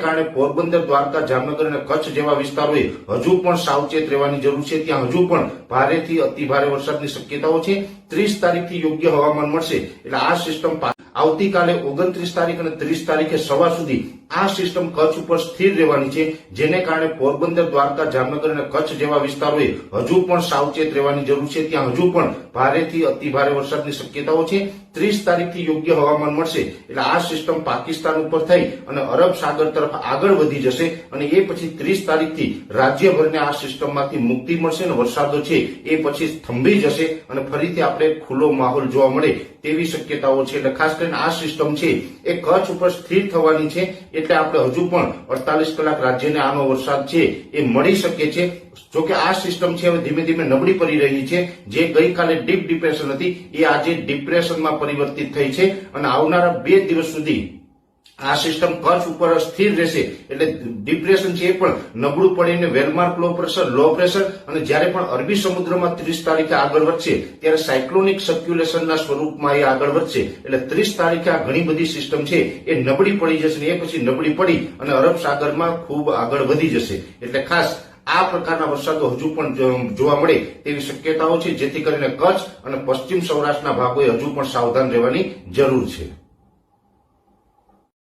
કારણે પોરબંદર, દ્વારકા, જામનગર અને કચ્છ જેવા વિસ્તારોએ હજુ પણ સાવચેત રહેવાની જરૂર છે। ત્યાં હજુ પણ ભારેથી અતિ ભારે વરસાદની શક્યતાઓ છે। 30 તારીખથી યોગ્ય હવામાન મળશે એટલે આ સિસ્ટમ આવતીકાલે 29 તારીખ અને 30 તારીખે સવાર સુધી આ સિસ્ટમ કચ્છ ઉપર સ્થિર રહેવાની છે, જેને કારણે પોરબંદર, દ્વારકા, જામનગર અને કચ્છ જેવા વિસ્તારોએ હજુ પણ સાવચેત રહેવાની જરૂર છે। ત્યાં હજુ પણ ભારેથી અતિ ભારે વરસાદની શક્યતાઓ છે। 30 તારીખથી યોગ્ય હવામાન મળશે એટલે આ સિસ્ટમ પાકિસ્તાન ઉપર થઈ અને અરબ સાગર તરફ આગળ વધી જશે અને એ પછી 30 તારીખથી રાજ્યભરને આ સિસ્ટમમાંથી મુક્તિ મળશે અને વરસાદો છે એ પછી થંભી જશે અને ફરીથી આપણે ખુલ્લો માહોલ જોવા મળે તેવી શક્યતાઓ છે। એટલે ખાસ કરીને આ સિસ્ટમ છે એ કચ્છ ઉપર સ્થિર થવાની છે એટલે આપણે હજુ પણ 48 કલાક રાજ્યને આનો વરસાદ છે એ મળી શકે છે। જોકે આ સિસ્ટમ છે હવે ધીમે ધીમે નબળી પડી રહી છે। જે ગઈકાલે ડીપ ડિપ્રેશન હતી એ આજે ડિપ્રેશનમાં પરિવર્તિત થઈ છે અને આવનારા 2 દિવસ સુધી આ સિસ્ટમ કચ્છ ઉપર સ્થિર રહેશે એટલે ડિપ્રેશન છે એ પણ નબળું પડીને વેલમાર્ક લો પ્રેશર અને જ્યારે પણ અરબી સમુદ્રમાં 30 તારીખે આગળ વધશે ત્યારે સાયક્લોનિક સર્ક્યુલેશનના સ્વરૂપમાં એ આગળ વધશે એટલે 30 તારીખે આ ઘણી બધી સિસ્ટમ છે એ નબળી પડી જશે અને એ પછી નબળી પડી અને અરબ સાગરમાં ખૂબ આગળ વધી જશે। એટલે ખાસ આ પ્રકારના વરસાદો હજુ પણ જોવા મળે તેવી શક્યતાઓ છે, જેથી કરીને કચ્છ અને પશ્ચિમ સૌરાષ્ટ્રના ભાગોએ હજુ પણ સાવધાન રહેવાની જરૂર છે।